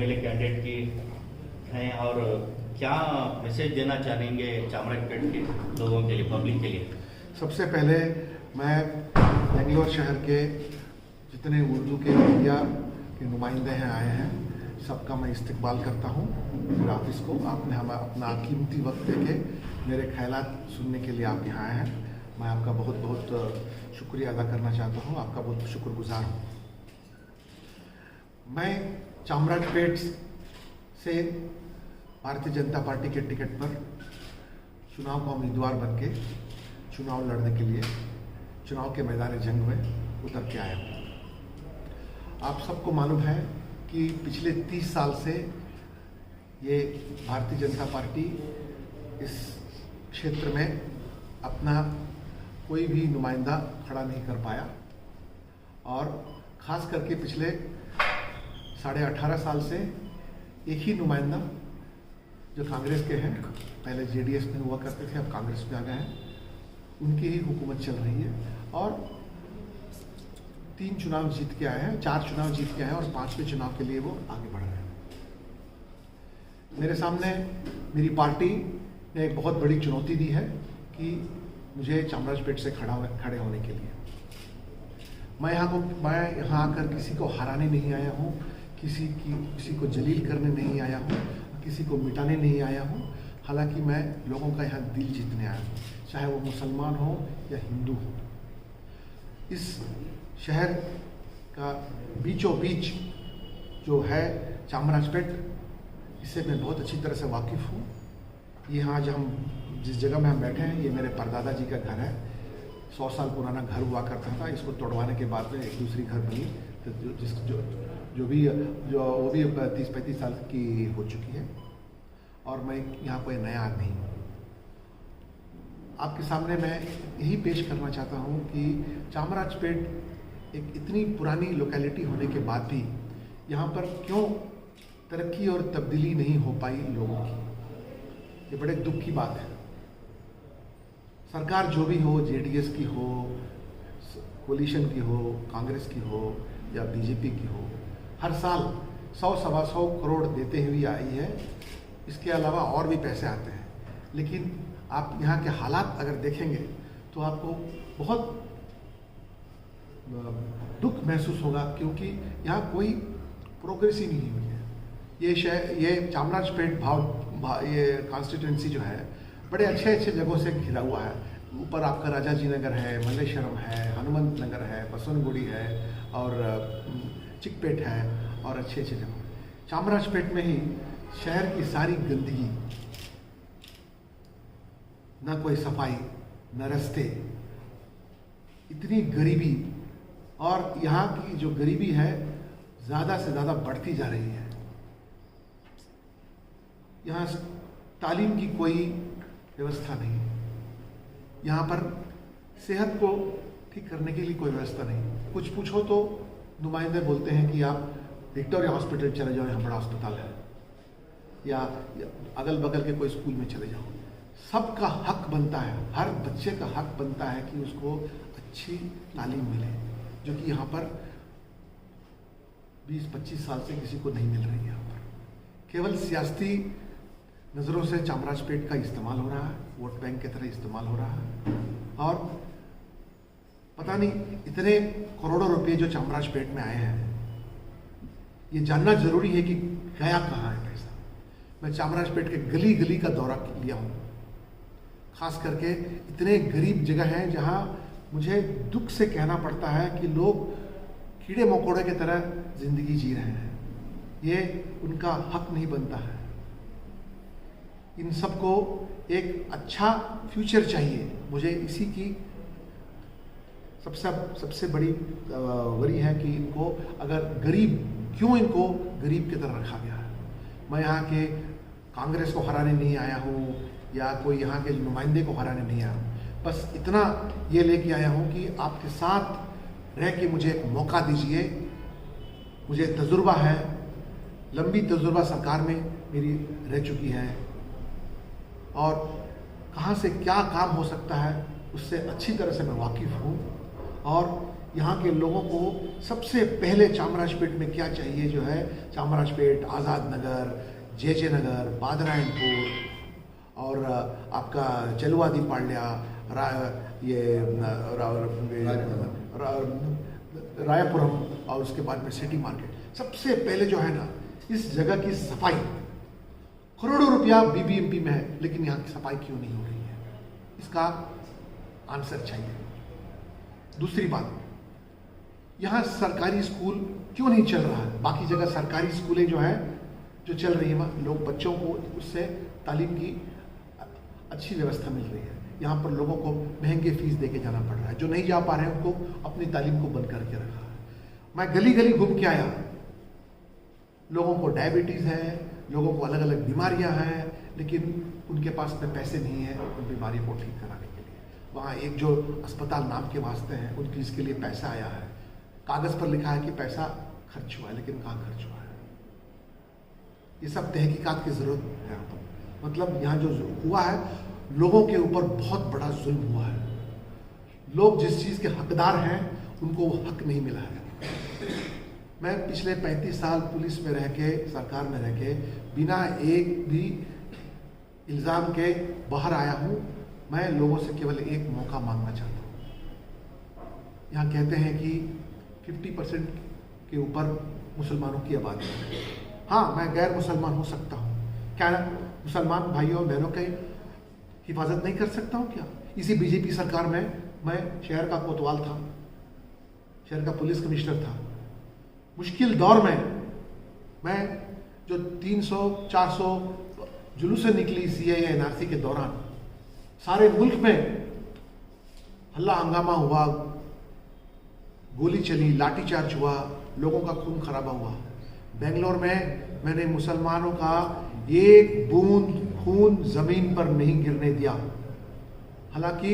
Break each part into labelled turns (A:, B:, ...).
A: MLA candidate की हैं और क्या मैसेज देना चाहेंगे चामराजपेट के लोगों के लिए, पब्लिक के लिए?
B: सबसे पहले मैं बेंगलोर शहर के जितने उर्दू के मीडिया के नुमाइंदे हैं आए हैं, सबका मैं इस्तकबाल करता हूँ मेरे ऑफिस को। आपने हमें अपना कीमती वक्त देके मेरे ख्यालात सुनने के लिए आप यहाँ आए हैं। मैं आपका बहुत बहुत शुक्रिया अदा करना चाहता हूँ, आपका बहुत शुक्रगुजार हूँ। मैं चामराजपेट से भारतीय जनता पार्टी के टिकट पर चुनाव का उम्मीदवार बन के चुनाव लड़ने के लिए चुनाव के मैदान जंग में उतर के आया हूँ। आप सबको मालूम है कि पिछले 30 साल से ये भारतीय जनता पार्टी इस क्षेत्र में अपना कोई भी नुमाइंदा खड़ा नहीं कर पाया, और ख़ास करके पिछले 18.5 साल से एक ही नुमाइंदा जो कांग्रेस के हैं, पहले जेडीएस में हुआ करते थे, अब कांग्रेस में आ गए हैं, उनकी ही हुकूमत चल रही है। और 3 चुनाव जीत के आए हैं, 4 चुनाव जीत के आए हैं, और 5वें चुनाव के लिए वो आगे बढ़ रहे हैं। मेरे सामने मेरी पार्टी ने एक बहुत बड़ी चुनौती दी है कि मुझे चामराजपेट से खड़े होने के लिए। मैं यहाँ आकर किसी को हराने नहीं आया हूँ, किसी को जलील करने नहीं आया हूँ, किसी को मिटाने नहीं आया हूँ। हालांकि मैं लोगों का यहाँ दिल जीतने आया हूँ, चाहे वो मुसलमान हो या हिंदू हो। इस शहर का बीचों बीच जो है चामराजपेट, इससे मैं बहुत अच्छी तरह से वाकिफ़ हूँ। ये आज हम जिस जगह में हम बैठे हैं, ये मेरे परदादा जी का घर है। 100 साल पुराना घर हुआ करता था, इसको तोड़वाने के बाद में एक दूसरी घर बनी, तो वो भी 30-35 साल की हो चुकी है, और मैं यहाँ कोई नया आदमी हूँ। आपके सामने मैं यही पेश करना चाहता हूँ कि चामराजपेट एक इतनी पुरानी लोकेलिटी होने के बाद भी यहाँ पर क्यों तरक्की और तब्दीली नहीं हो पाई लोगों की, ये बड़े दुख की बात है। सरकार जो भी हो, जेडीएस की हो, कोलिशन की हो, कांग्रेस की हो या बीजेपी की हो, हर साल 100-125 करोड़ देते हुए आई है। इसके अलावा और भी पैसे आते हैं, लेकिन आप यहाँ के हालात अगर देखेंगे तो आपको बहुत दुख महसूस होगा, क्योंकि यहाँ कोई प्रोग्रेस ही नहीं हुई है। ये चामराजपेट ये कॉन्स्टिट्यूंसी जो है बड़े अच्छे जगहों से घिरा हुआ है। ऊपर आपका राजाजी नगर है, मल्लेश्वरम है, हनुमंत नगर है, बसवनगुड़ी है, और चिकपेट है, और अच्छे जगह। चामराजपेट में ही शहर की सारी गंदगी, न कोई सफाई, न रास्ते, इतनी गरीबी, और यहाँ की जो गरीबी है ज़्यादा से ज़्यादा बढ़ती जा रही है। यहाँ तालीम की कोई व्यवस्था नहीं, यहाँ पर सेहत को ठीक करने के लिए कोई व्यवस्था नहीं। कुछ पूछो तो नुमाइंदे बोलते हैं कि आप विक्टोरिया हॉस्पिटल चले जाओ, यहाँ बड़ा अस्पताल है, या अगल बगल के कोई स्कूल में चले जाओ। सबका हक बनता है, हर बच्चे का हक बनता है कि उसको अच्छी तालीम मिले, जो कि यहाँ पर 20-25 साल से किसी को नहीं मिल रही है। यहाँ पर केवल सियासी नज़रों से चामराजपेट का इस्तेमाल हो रहा है, वोट बैंक की तरह इस्तेमाल हो रहा है, और पता नहीं इतने करोड़ों रुपए जो चामराजपेट में आए हैं, ये जानना जरूरी है कि गया कहाँ है पैसा। मैं चामराजपेट के गली गली का दौरा लिया हूँ, खास करके इतने गरीब जगह हैं जहाँ मुझे दुख से कहना पड़ता है कि लोग कीड़े मकोड़े की तरह जिंदगी जी रहे हैं। ये उनका हक नहीं बनता है। इन सबको एक अच्छा फ्यूचर चाहिए। मुझे इसी की सबसे बड़ी वरी है कि इनको अगर क्यों इनको गरीब की तरह रखा गया है। मैं यहाँ के कांग्रेस को हराने नहीं आया हूँ, या कोई यहाँ के नुमाइंदे को हराने नहीं आया हूँ, बस इतना ये लेके आया हूँ कि आपके साथ रह के मुझे एक मौका दीजिए। मुझे तजुर्बा है, लंबी तजुर्बा सरकार में मेरी रह चुकी है, और कहाँ से क्या काम हो सकता है उससे अच्छी तरह से मैं वाकिफ़ हूँ। और यहाँ के लोगों को सबसे पहले चामराजपेट में क्या चाहिए जो है, चामराजपेट, आज़ाद नगर, जे नगर, बादरायणपुर और आपका चलवादी पाಳ್య, रायपुरम और उसके बाद में सिटी मार्केट, सबसे पहले जो है ना इस जगह की सफाई। करोड़ों रुपया बीबीएमपी में है, लेकिन यहाँ की सफाई क्यों नहीं हो रही है, इसका आंसर चाहिए। दूसरी बात, यहाँ सरकारी स्कूल क्यों नहीं चल रहा है? बाकी जगह सरकारी स्कूलें जो है जो चल रही है, वहाँ लोग बच्चों को उससे तालीम की अच्छी व्यवस्था मिल रही है। यहाँ पर लोगों को महंगे फीस दे के जाना पड़ रहा है, जो नहीं जा पा रहे हैं उनको अपनी तालीम को बंद करके रखा है। मैं गली गली घूम के आया, लोगों को डायबिटीज़ है, लोगों को अलग अलग बीमारियां हैं, लेकिन उनके पास में पैसे नहीं है उन बीमारियों को ठीक कराने के लिए। वहाँ एक जो अस्पताल नाम के वास्ते हैं, उनकी इसके लिए पैसा आया है, कागज़ पर लिखा है कि पैसा खर्च हुआ है, लेकिन कहाँ खर्च हुआ है? ये सब तहकीकात की ज़रूरत है यहाँ पर। मतलब यहाँ जो हुआ है, लोगों के ऊपर बहुत बड़ा जुल्म हुआ है। लोग जिस चीज़ के हकदार हैं उनको वो हक नहीं मिला है। मैं पिछले 35 साल पुलिस में रह के, सरकार में रह के, बिना एक भी इल्ज़ाम के बाहर आया हूँ। मैं लोगों से केवल एक मौका मांगना चाहता हूँ। यहाँ कहते हैं कि 50% के ऊपर मुसलमानों की आबादी है। हाँ, मैं गैर मुसलमान हो सकता हूँ, क्या मुसलमान भाइयों बहनों की हिफाजत नहीं कर सकता हूँ क्या? इसी बीजेपी सरकार में मैं शहर का कोतवाल था, शहर का पुलिस कमिश्नर था। मुश्किल दौर में मैं जो 300-400 जुलूसें निकली सीएए एनआरसी के दौरान, सारे मुल्क में हल्ला हंगामा हुआ, गोली चली, लाठीचार्ज हुआ, लोगों का खून खराबा हुआ। बेंगलोर में मैंने मुसलमानों का एक बूंद खून जमीन पर नहीं गिरने दिया। हालांकि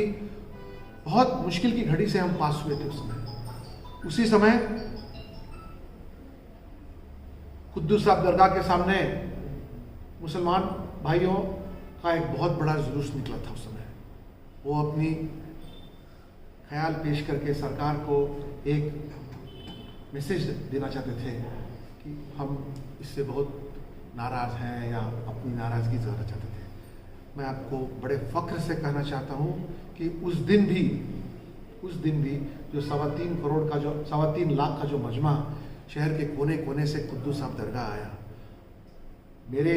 B: बहुत मुश्किल की घड़ी से हम पास हुए थे उस समय। उसी समय कुद्दूस साहब दरगाह के सामने मुसलमान भाइयों का एक बहुत बड़ा जुलूस निकला था उस समय। वो अपनी ख्याल पेश करके सरकार को एक मैसेज देना चाहते थे कि हम इससे बहुत नाराज़ हैं या अपनी नाराज़गी जताना चाहते थे। मैं आपको बड़े फ़ख्र से कहना चाहता हूँ कि उस दिन भी जो 3.25 करोड़ का जो 3.25 लाख का जो मजमा शहर के कोने कोने से कुद्दूस साहब दरगाह आया, मेरे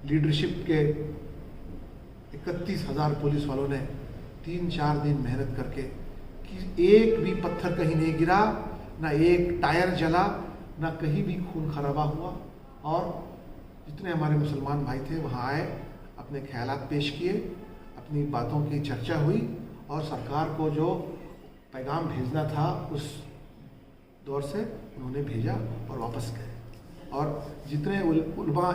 B: लीडरशिप के 31,000 पुलिस वालों ने 3-4 दिन मेहनत करके कि एक भी पत्थर कहीं नहीं गिरा, ना एक टायर जला, ना कहीं भी खून खराबा हुआ। और जितने हमारे मुसलमान भाई थे वहाँ आए, अपने ख्यालात पेश किए, अपनी बातों की चर्चा हुई और सरकार को जो पैगाम भेजना था उस दौर से उन्होंने भेजा और वापस गए। और जितने उलमा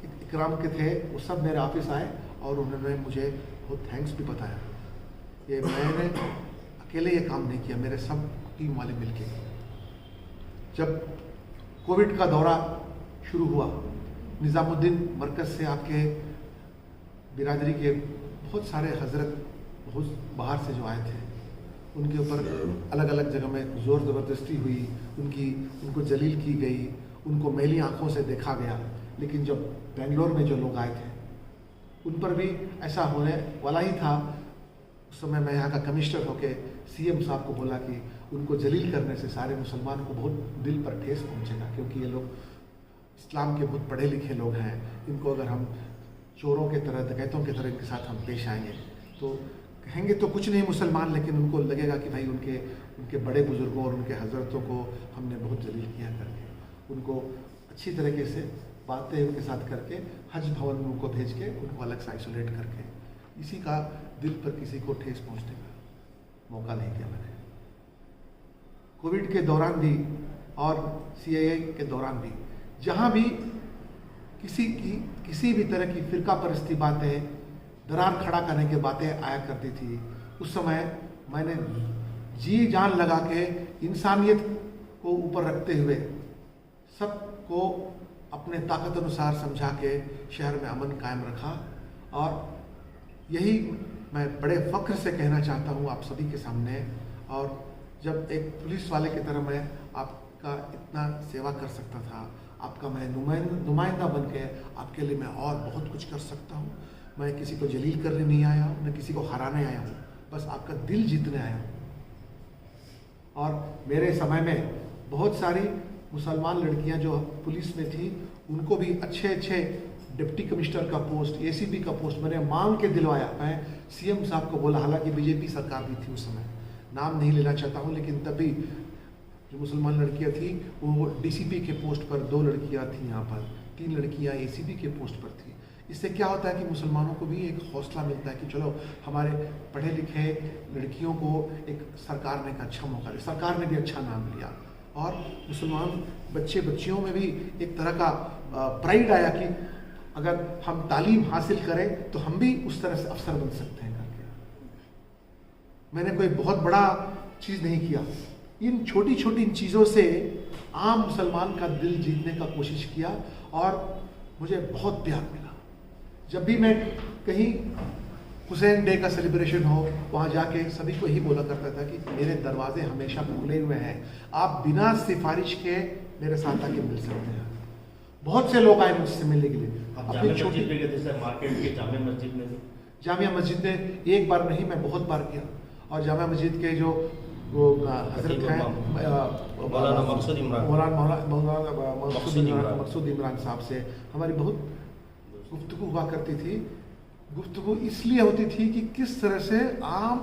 B: इकराम के थे वो सब मेरे ऑफिस आए और उन्होंने मुझे बहुत थैंक्स भी बताया। ये मैंने अकेले ये काम नहीं किया, मेरे सब टीम वाले मिलके। जब कोविड का दौरा शुरू हुआ, निज़ामुद्दीन मरकज़ से आपके बिरादरी के बहुत सारे हजरत बहुत बाहर से जो आए थे, उनके ऊपर अलग अलग जगह में ज़ोर ज़बरदस्ती हुई, उनको जलील की गई, उनको मैली आंखों से देखा गया। लेकिन जब बेंगलोर में जो लोग आए थे उन पर भी ऐसा होने वाला ही था। उस समय मैं यहाँ का कमिश्नर होकर सीएम साहब को बोला कि उनको जलील करने से सारे मुसलमान को बहुत दिल पर ठेस पहुँचेगा, क्योंकि ये लोग इस्लाम के बहुत पढ़े लिखे लोग हैं। इनको अगर हम चोरों के तरह, डकैतों के तरह इनके साथ हम पेश आएंगे तो कहेंगे तो कुछ नहीं मुसलमान, लेकिन उनको लगेगा कि भाई उनके बड़े बुजुर्गों और उनके हजरतों को हमने बहुत जलील किया करके। उनको अच्छी तरीके से बातें उनके साथ करके हज भवन में उनको भेज के उनको अलग से आइसोलेट करके, इसी का दिल पर किसी को ठेस पहुंचने का मौका नहीं दिया मैंने। कोविड के दौरान भी और सीएए के दौरान भी जहां भी किसी भी तरह की फिरका परस्ती बातें, दरार खड़ा करने की बातें आया करती थी, उस समय मैंने जी जान लगा के इंसानियत को ऊपर रखते हुए सबको अपने ताकत अनुसार समझा के शहर में अमन कायम रखा। और यही मैं बड़े फ़ख्र से कहना चाहता हूँ आप सभी के सामने और जब एक पुलिस वाले की तरह मैं आपका इतना सेवा कर सकता था, आपका मैं नुमाइंदा बन के आपके लिए मैं और बहुत कुछ कर सकता हूँ। मैं किसी को जलील करने नहीं आया हूँ, मैं किसी को हराने आया हूँ, बस आपका दिल जीतने आया हूँ। और मेरे समय में बहुत सारी मुसलमान लड़कियां जो पुलिस में थी, उनको भी अच्छे अच्छे डिप्टी कमिश्नर का पोस्ट, एसीपी का पोस्ट मैंने मांग के दिलवाया। मैं सीएम साहब को बोला, हालांकि बीजेपी सरकार भी थी उस समय, नाम नहीं लेना चाहता हूं, लेकिन तभी जो मुसलमान लड़कियां थी वो डीसीपी के पोस्ट पर 2 लड़कियां थी, यहाँ पर 3 लड़कियां एसीपी के पोस्ट पर थी। इससे क्या होता है कि मुसलमानों को भी एक हौसला मिलता है कि चलो हमारे पढ़े लिखे लड़कियों को एक सरकार ने एक अच्छा मौका दिया, सरकार ने भी अच्छा नाम लिया, और मुसलमान बच्चे बच्चियों में भी एक तरह का प्राइड आया कि अगर हम तालीम हासिल करें तो हम भी उस तरह से अफसर बन सकते हैं करके। मैंने कोई बहुत बड़ा चीज़ नहीं किया, इन छोटी छोटी चीज़ों से आम मुसलमान का दिल जीतने का कोशिश किया और मुझे बहुत प्यार मिला। जब भी मैं कहीं हुसैन डे का सेलिब्रेशन हो, वहाँ जाके सभी को यही बोला करता था कि मेरे दरवाजे हमेशा खुले हुए हैं, आप बिना सिफारिश के मेरे साथ आके मिल सकते हैं। बहुत से लोग आए मुझसे मिलने के लिए।
A: अपनी छोटी मार्केट के जामिया मस्जिद में,
B: जामिया मस्जिद में एक बार नहीं मैं बहुत बार गया, और जामिया मस्जिद के जो वो हजरत हैं
C: मौलाना मकसूद
B: इमरान साहब से हमारी बहुत गुफ्तगू हुआ करती थी। गुफ्तगू इसलिए होती थी कि किस तरह से आम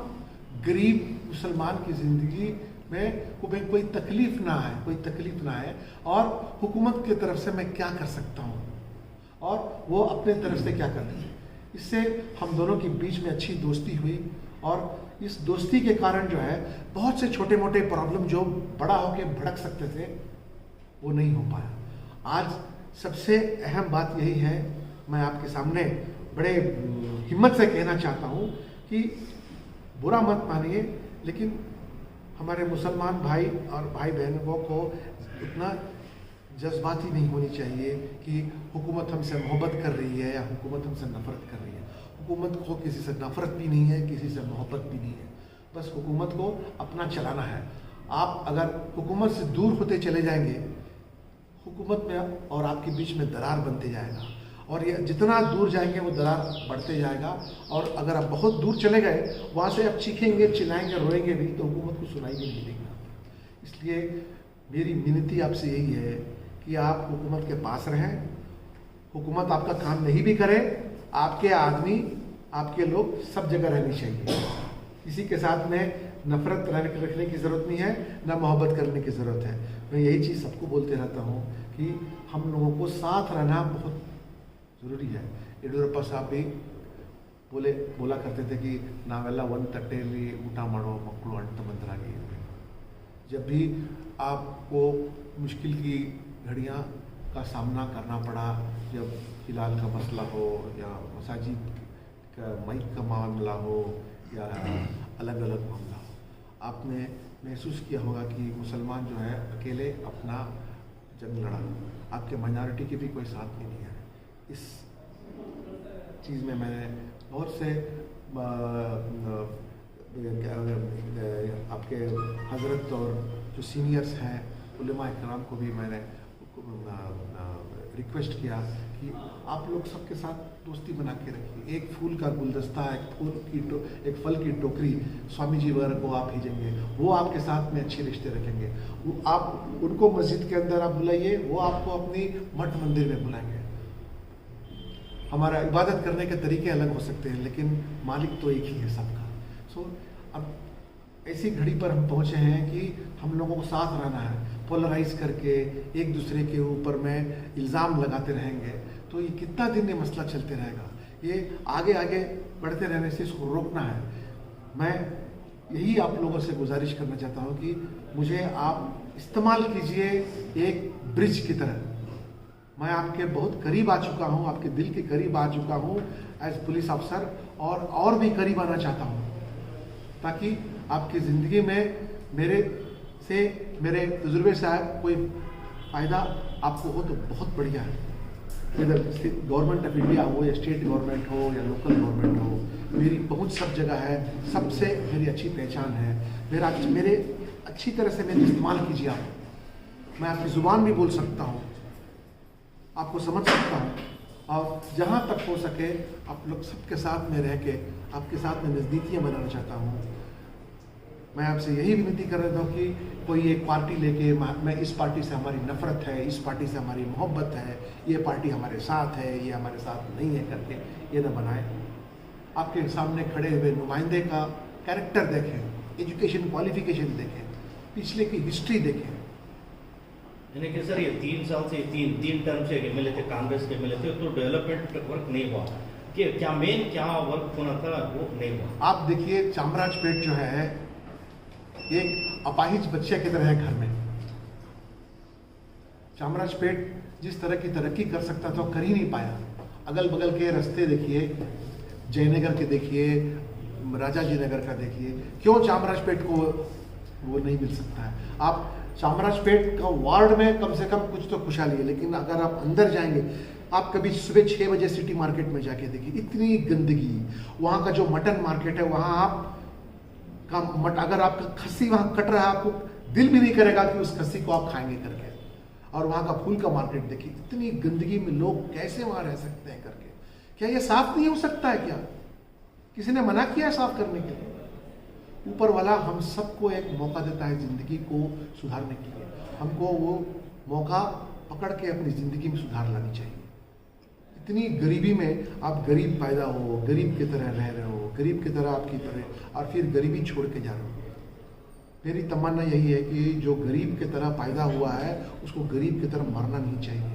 B: गरीब मुसलमान की ज़िंदगी में कोई तकलीफ ना है, कोई तकलीफ ना है, और हुकूमत की तरफ से मैं क्या कर सकता हूँ और वो अपने तरफ से क्या कर रही है। इससे हम दोनों के बीच में अच्छी दोस्ती हुई, और इस दोस्ती के कारण जो है बहुत से छोटे मोटे प्रॉब्लम जो बड़ा होकर भड़क सकते थे वो नहीं हो पाया। आज सबसे अहम बात यही है, मैं आपके सामने बड़े हिम्मत से कहना चाहता हूँ कि बुरा मत मानिए, लेकिन हमारे मुसलमान भाई और भाई बहनों को इतना जज्बाती नहीं होनी चाहिए कि हुकूमत हमसे मोहब्बत कर रही है या हुकूमत हमसे नफरत कर रही है। हुकूमत को किसी से नफरत भी नहीं है, किसी से मोहब्बत भी नहीं है, बस हुकूमत को अपना चलाना है। आप अगर हुकूमत से दूर होते चले जाएंगे, हुकूमत में और आपके बीच में दरार बनते जाएगा, और ये जितना दूर जाएंगे वो दरार बढ़ते जाएगा, और अगर आप बहुत दूर चले गए, वहाँ से आप चीखेंगे, चिल्लाएंगे, रोएंगे भी तो हुकूमत को सुनाई भी नहीं देगा। इसलिए मेरी विनती आपसे यही है कि आप हुकूमत के पास रहें। हुकूमत आपका काम नहीं भी करे, आपके आदमी, आपके लोग सब जगह रहनी चाहिए। किसी के साथ में नफरत रखने की ज़रूरत नहीं है, ना मोहब्बत करने की ज़रूरत है। मैं यही चीज़ सबको बोलते रहता हूँ कि हम लोगों को साथ रहना बहुत ज़रूरी है। येडियुरप्पा साहब भी बोला करते थे कि नावेला वन तट्टेली ऊटा मारो मक्कड़ू अंट मंत्रागी। जब भी आपको मुश्किल की घड़ियाँ का सामना करना पड़ा, जब हिलाल का मसला हो या मसाजिद का माइक का मामला हो या अलग अलग मामला हो, आपने महसूस किया होगा कि मुसलमान जो है अकेले अपना जंग लड़ा, आपके माइनॉरिटी के भी कोई साथ में नहीं है। इस चीज़ में मैंने बहुत से आपके हजरत और जो सीनियर्स हैं उलेमा इकराम को भी मैंने रिक्वेस्ट किया कि आप लोग सबके साथ दोस्ती बना के रखिए। एक फूल का गुलदस्ता, एक फल की टोकरी स्वामी जी वगैरह को आप भेजेंगे, वो आपके साथ में अच्छे रिश्ते रखेंगे। वो आप उनको मस्जिद के अंदर आप बुलाइए, वो आपको अपनी मठ मंदिर में बुलाएंगे। हमारा इबादत करने के तरीके अलग हो सकते हैं, लेकिन मालिक तो एक ही है सबका। अब ऐसी घड़ी पर हम पहुँचे हैं कि हम लोगों को साथ रहना है। पोलराइज करके एक दूसरे के ऊपर में इल्ज़ाम लगाते रहेंगे तो ये कितना दिन ये मसला चलते रहेगा। ये आगे आगे बढ़ते रहने से इसको रोकना है। मैं यही आप लोगों से गुजारिश करना चाहता हूँ कि मुझे आप इस्तेमाल कीजिए एक ब्रिज की तरह। मैं आपके बहुत करीब आ चुका हूँ, आपके दिल के करीब आ चुका हूँ एज पुलिस अफसर, और भी करीब आना चाहता हूँ, ताकि आपकी ज़िंदगी में मेरे तजुर्बे से कोई फ़ायदा आपको हो तो बहुत बढ़िया है। इधर गवर्नमेंट ऑफ इंडिया हो या स्टेट गवर्नमेंट हो या लोकल गवर्नमेंट हो, मेरी पहुंच सब जगह है, सबसे मेरी अच्छी पहचान है। मेरे अच्छी तरह से मेरी इस्तेमाल कीजिए आप। मैं आपकी ज़ुबान भी बोल सकता हूँ, आपको समझ सकता हूँ, और जहाँ तक हो सके आप लोग सबके साथ में रह के आपके साथ में नज़दीकियाँ बनाना चाहता हूँ। मैं आपसे यही विनती कर रहा हूँ कि कोई एक पार्टी लेके मैं इस पार्टी से हमारी नफ़रत है, इस पार्टी से हमारी मोहब्बत है, ये पार्टी हमारे साथ है, ये हमारे साथ नहीं है करके ये ना बनाए। आपके सामने खड़े हुए नुमाइंदे का कैरेक्टर देखें, एजुकेशन क्वालिफिकेशन देखें, पिछले की हिस्ट्री देखें।
A: यानी कि सर ये 3 साल से तीन टर्म से एमएलए थे, कांग्रेस के एमएलए थे, तो डेवलपमेंट वर्क नहीं हुआ कि क्या वर्क होना था वो नहीं हुआ।
B: आप देखिए चामराजपेट जो है एक अपाहिज बच्चे की तरह है घर में। चामराजपेट जिस तरह की तरक्की कर सकता था वो कर ही नहीं पाया। अगल बगल के रास्ते देखिए, जयनगर के देखिए, राजा जी नगर का देखिए, क्यों चामराजपेट को वो नहीं मिल सकता है। आप चामराजपेट का वार्ड में कम से कम कुछ तो खुशहाली है, लेकिन अगर आप अंदर जाएंगे, आप कभी सुबह 6 बजे सिटी मार्केट में जाके देखिए, इतनी गंदगी। वहाँ का जो मटन मार्केट है, वहाँ आप का अगर आपका खस्सी वहाँ कट रहा है, आपको दिल भी नहीं करेगा कि उस खस्सी को आप खाएंगे करके। और वहाँ का फूल का मार्केट देखिए, इतनी गंदगी में लोग कैसे वहाँ रह सकते हैं करके। क्या ये साफ नहीं हो सकता है? क्या किसी ने मना किया है साफ करने के लिए? ऊपर वाला हम सबको एक मौका देता है ज़िंदगी को सुधारने के लिए। हमको वो मौका पकड़ के अपनी ज़िंदगी में सुधार लानी चाहिए। इतनी गरीबी में आप गरीब पैदा हो, गरीब की तरह रह रहे हो, गरीब की तरह आपकी तरह, और फिर गरीबी छोड़ के जा रहे हो। मेरी तमन्ना यही है कि जो गरीब की तरह पैदा हुआ है उसको गरीब की तरह मरना नहीं चाहिए,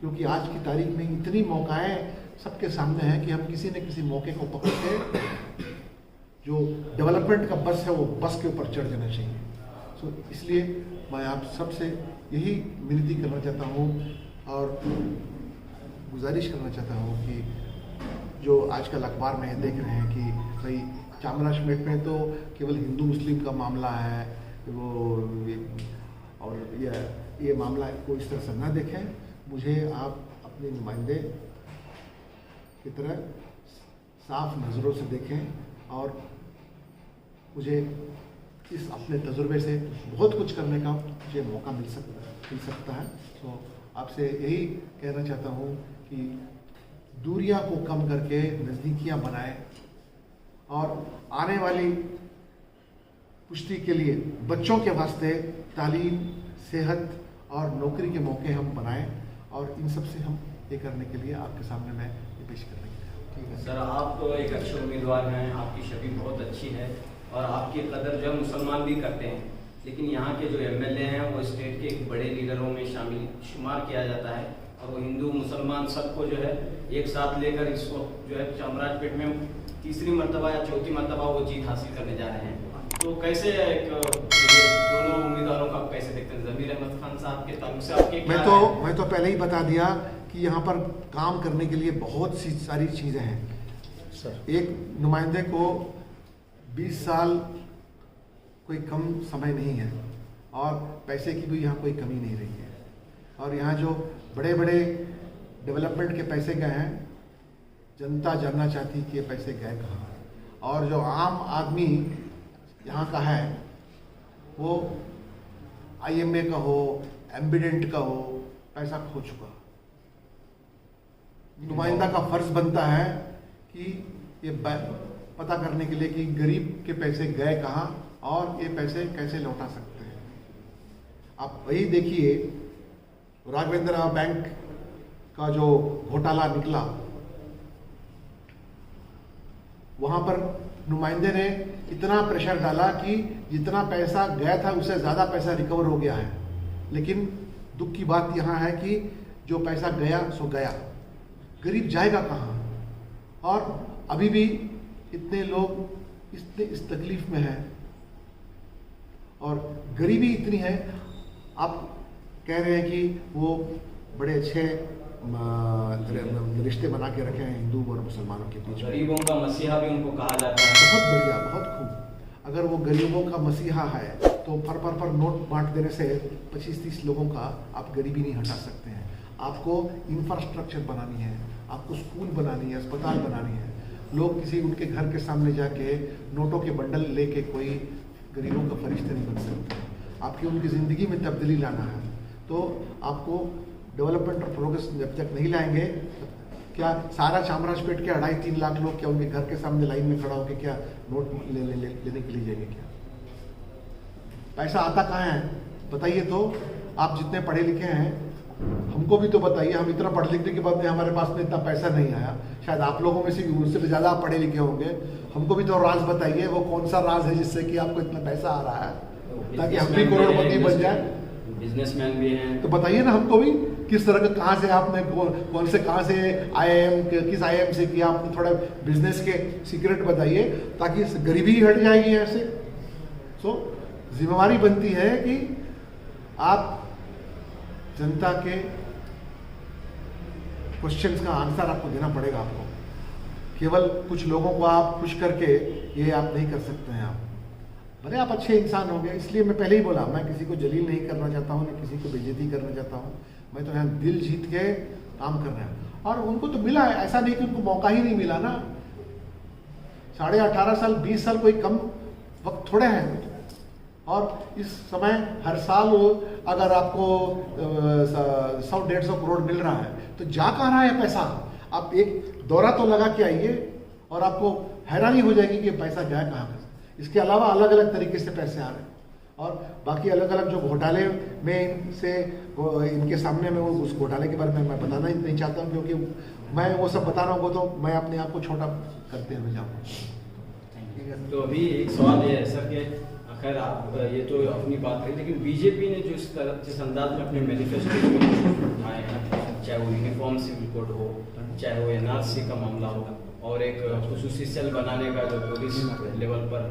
B: क्योंकि आज की तारीख में इतनी मौकाएं सबके सामने हैं कि हम किसी न किसी मौके को पकड़ के जो डेवलपमेंट का बस है वो बस के ऊपर चढ़ जाना चाहिए। सो इसलिए मैं आप सबसे यही विनती करना चाहता हूँ और गुजारिश करना चाहता हूँ कि जो आजकल अखबार में देख रहे हैं कि भाई चामराजपेट में तो केवल हिंदू मुस्लिम का मामला है, और ये मामला को इस तरह से ना देखें। मुझे आप अपने नुमाइंदे की तरह साफ नज़रों से देखें और मुझे इस अपने तजुर्बे से बहुत कुछ करने का मुझे मौका मिल सकता है। तो आपसे यही कहना चाहता हूँ कि दूरियां को कम करके नज़दीकियां बनाएं और आने वाली पुश्ती के लिए बच्चों के वास्ते तालीम, सेहत और नौकरी के मौके हम बनाएं, और इन सब से हम ये करने के लिए आपके सामने मैं ये पेश करने के लिए। ठीक है
C: सर, आप तो एक अच्छे उम्मीदवार हैं, आपकी छवि बहुत अच्छी है और आपकी कदर जो है मुसलमान भी करते हैं, लेकिन यहाँ के जो एमएलए हैं वो स्टेट के एक बड़े लीडरों में शामिल शुमार किया जाता है, और वो हिंदू मुसलमान सबको जो है एक साथ लेकर इस वक्त जो है चामराजपेट में तीसरी मरतबा या चौथी मरतबा वो जीत हासिल करने जा रहे हैं। तो कैसे एक दोनों उम्मीदवारों का कैसे देखते हैं? ज़मीर अहमद खान साहब के ताल्लुक से आपके
B: मैं तो पहले ही बता दिया कि यहाँ पर काम करने के लिए बहुत सी सारी चीज़ें हैं सर। एक नुमाइंदे को 20 साल कोई कम समय नहीं है, और पैसे की भी यहाँ कोई कमी नहीं रही है। और यहाँ जो बड़े बड़े डेवलपमेंट के पैसे गए हैं, जनता जानना चाहती कि ये पैसे गए कहाँ, और जो आम आदमी यहाँ का है वो IMA का हो, एम्बिडेंट का हो, पैसा खो चुका। नुमाइंदा का फर्ज बनता है कि ये पता करने के लिए कि गरीब के पैसे गए कहाँ और ये पैसे कैसे लौटा सकते हैं। आप वही देखिए, राघवेंद्र बैंक का जो घोटाला निकला, वहां पर नुमाइंदे ने इतना प्रेशर डाला कि जितना पैसा गया था उससे ज़्यादा पैसा रिकवर हो गया है। लेकिन दुख की बात यहाँ है कि जो पैसा गया सो गया, गरीब जाएगा कहाँ। और अभी भी इतने लोग इस तकलीफ में हैं और गरीबी इतनी है। आप कह रहे हैं कि वो बड़े अच्छे रिश्ते बना के रखे हैं हिंदू और मुसलमानों के बीच में।
C: गरीबों का मसीहा भी उनको कहा जाता है।
B: बहुत बढ़िया, बहुत खूब। अगर वो गरीबों का मसीहा है तो पर नोट बांट देने से 25-30 लोगों का आप गरीबी नहीं हटा सकते हैं। आपको इंफ्रास्ट्रक्चर बनानी है, आपको स्कूल बनानी है, अस्पताल बनानी है। लोग किसी उनके घर के सामने जाके नोटों के बंडल लेके कोई गरीबों का फरिश्ता नहीं बन सकते। आपकी उनकी ज़िंदगी में तब्दीली लाना है, तो आपको डेवलपमेंट और प्रोग्रेस जब तक नहीं लाएंगे, क्या सारा चामराजपेट के 2.5-3 लाख लोग क्या उनके घर के सामने लाइन में खड़ा होकर क्या नोट लेने के लिए जाएंगे? क्या पैसा आता कहाँ है बताइए? तो आप जितने पढ़े लिखे हैं हमको भी तो बताइए, हम इतना पढ़ लिखने के बाद में हमारे पास में इतना पैसा नहीं आया, शायद आप लोगों में से भी उनसे भी ज़्यादा आप पढ़े लिखे होंगे, हमको भी तो राज बताइए, वो कौन सा राज है जिससे कि आपको इतना पैसा आ रहा है ताकि हम भी करोड़पति बन जाए?
C: बिजनेसमैन भी हैं,
B: तो बताइए ना हमको भी, किस तरह का, कहाँ से आपने कौन से कहाँ से IIM किस IIM से किया आपने, थोड़ा बिजनेस के सीक्रेट बताइए ताकि गरीबी हट जाएगी ऐसे। सो जिम्मेवारी बनती है कि आप जनता के क्वेश्चंस का आंसर आपको देना पड़ेगा। आपको केवल कुछ लोगों को आप खुश करके ये आप नहीं कर सकते हैं। आप भले आप अच्छे इंसान होंगे, इसलिए मैं पहले ही बोला, मैं किसी को जलील नहीं करना चाहता हूँ, न किसी को बेइज्जती करना चाहता हूँ। मैं तो यहाँ दिल जीत के काम कर रहा हूँ, और उनको तो मिला है, ऐसा नहीं कि उनको मौका ही नहीं मिला ना। 18.5 साल 20 साल कोई कम वक्त थोड़े हैं। और इस समय हर साल अगर आपको 100-150 करोड़ मिल रहा है तो जा कहाँ रहा है पैसा? आप एक दौरा तो लगा के आइए और आपको हैरानी हो जाएगी कि पैसा गया कहाँ पर। इसके अलावा अलग अलग तरीके से पैसे आ रहे हैं, और बाकी अलग अलग जो घोटाले में इनसे इनके सामने में उस घोटाले के बारे में मैं बताना ही नहीं चाहता हूँ, क्योंकि मैं वो सब बताना होगा तो मैं अपने आप को छोटा करते हुए जाऊँगा।
C: तो अभी एक सवाल ये है सर कि खैर आप ये तो अपनी बात करें, लेकिन बीजेपी ने जो जिस अंदाज में अपने मैनिफेस्टो में उठाए हैं, चाहे वो यूनिफॉर्म सिविल कोड हो, चाहे वो NRC का मामला हो, और एक खुसूसी सेल बनाने का जो पुलिस लेवल पर,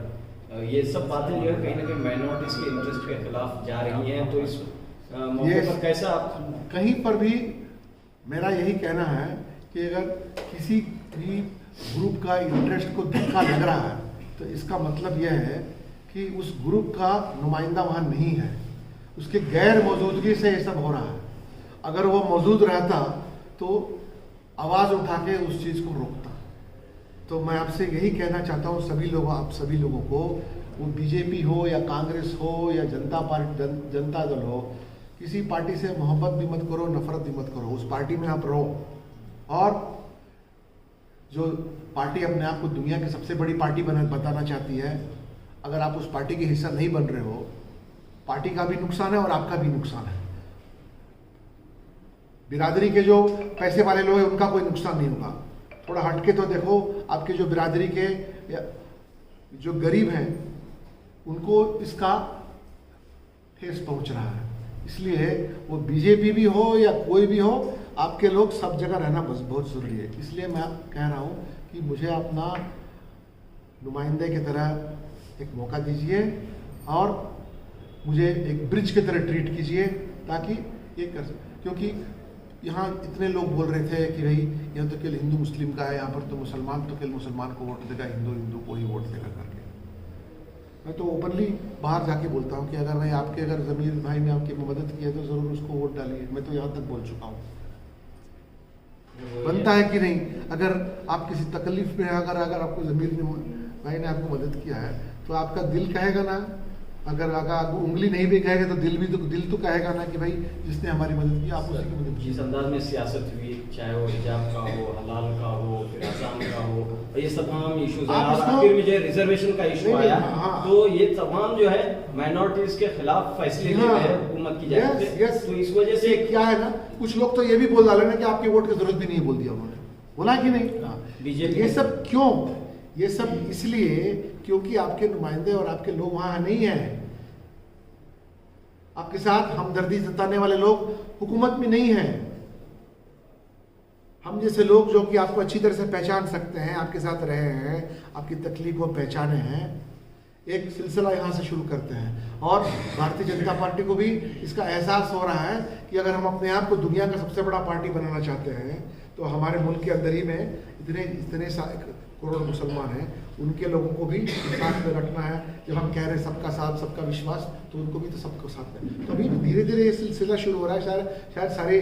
C: ये सब बातें जो है कहीं ना कहीं माइनॉरिटीज के इंटरेस्ट के खिलाफ जा रही हैं। तो इस मौके पर कैसा आप?
B: कहीं पर भी मेरा यही कहना है कि अगर किसी भी ग्रुप का इंटरेस्ट को धक्का लग रहा है तो इसका मतलब यह है कि उस ग्रुप का नुमाइंदा वहाँ नहीं है, उसके गैर मौजूदगी से ये सब हो रहा है। अगर वो मौजूद रहता तो आवाज़ उठा के उस चीज़ को रोकता। तो मैं आपसे यही कहना चाहता हूँ सभी लोगों, आप सभी लोगों को, वो बीजेपी हो या कांग्रेस हो या जनता दल हो, किसी पार्टी से मोहब्बत भी मत करो, नफरत भी मत करो, उस पार्टी में आप रहो। और जो पार्टी अपने आप को दुनिया की सबसे बड़ी पार्टी बताना चाहती है, अगर आप उस पार्टी के हिस्सा नहीं बन रहे हो, पार्टी का भी नुकसान है और आपका भी नुकसान है। बिरादरी के जो पैसे वाले लोग हैं उनका कोई नुकसान नहीं होगा। थोड़ा हटके तो देखो, आपके जो बिरादरी के जो गरीब हैं उनको इसका ठेस पहुंच रहा है। इसलिए वो बीजेपी भी हो या कोई भी हो, आपके लोग सब जगह रहना बहुत जरूरी है। इसलिए मैं कह रहा हूं कि मुझे अपना नुमाइंदे की तरह एक मौका दीजिए और मुझे एक ब्रिज की तरह ट्रीट कीजिए, ताकि ये कर सकें। क्योंकि यहाँ इतने लोग बोल रहे थे कि भाई यहाँ तो केवल हिंदू मुस्लिम का है, यहाँ पर तो मुसलमान तो केवल मुसलमान को वोट देगा, हिंदू को ही वोट देगा करके। मैं तो ओपनली बाहर जाके बोलता हूँ कि अगर भाई आपके अगर ज़मीर भाई ने आपकी मदद की है तो ज़रूर उसको वोट डालिए। मैं तो यहाँ तक बोल चुका हूँ। बनता है कि नहीं? अगर आप किसी तकलीफ में, अगर आपको ज़मीर भाई ने आपको मदद किया है तो आपका दिल कहेगा ना, अगर उंगली नहीं भी कहेगा तो दिल तो कहेगा ना कि भाई जिसने हमारी मदद की आप उसी की मदद की।
C: जिस अंदाज में सियासत हुई, चाहे वो हिजाब का हो, हलाल का हो, फिर आसाम का हो, ये तमाम इश्यूज हैं। और आखिर में जो रिजर्वेशन का इशू आया, तो ये तमाम जो है माइनॉरिटीज के खिलाफ फैसले लिए गए हुकूमत की जाती है। तो इस वजह से
B: क्या है ना, कुछ लोग तो ये भी बोल डाले ना कि आपके वोट की जरूरत भी नहीं बोल दिया उन्होंने, बोला कि नहीं?
C: बीजेपी
B: ये सब क्यों? ये सब इसलिए क्योंकि आपके नुमाइंदे और आपके लोग वहां नहीं है। आपके साथ हमदर्दी जताने वाले लोग हुकूमत में नहीं है। हम जैसे लोग जो कि आपको अच्छी तरह से पहचान सकते हैं, आपके साथ रहे हैं, आपकी तकलीफ को पहचाने हैं, एक सिलसिला यहाँ से शुरू करते हैं। और भारतीय जनता पार्टी को भी इसका एहसास हो रहा है कि अगर हम अपने आप को दुनिया का सबसे बड़ा पार्टी बनाना चाहते हैं तो हमारे मुल्क के अंदर ही में इतने करोड़ मुसलमान हैं, उनके लोगों को भी साथ में रखना है। जब हम कह रहे हैं सबका साथ सबका विश्वास, तो उनको भी तो सबको साथ में। तो अभी धीरे धीरे ये सिलसिला शुरू हो रहा है। शायद सारे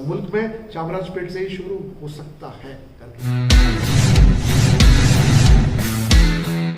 B: मुल्क में चामराजपेट से ही शुरू हो सकता है करके।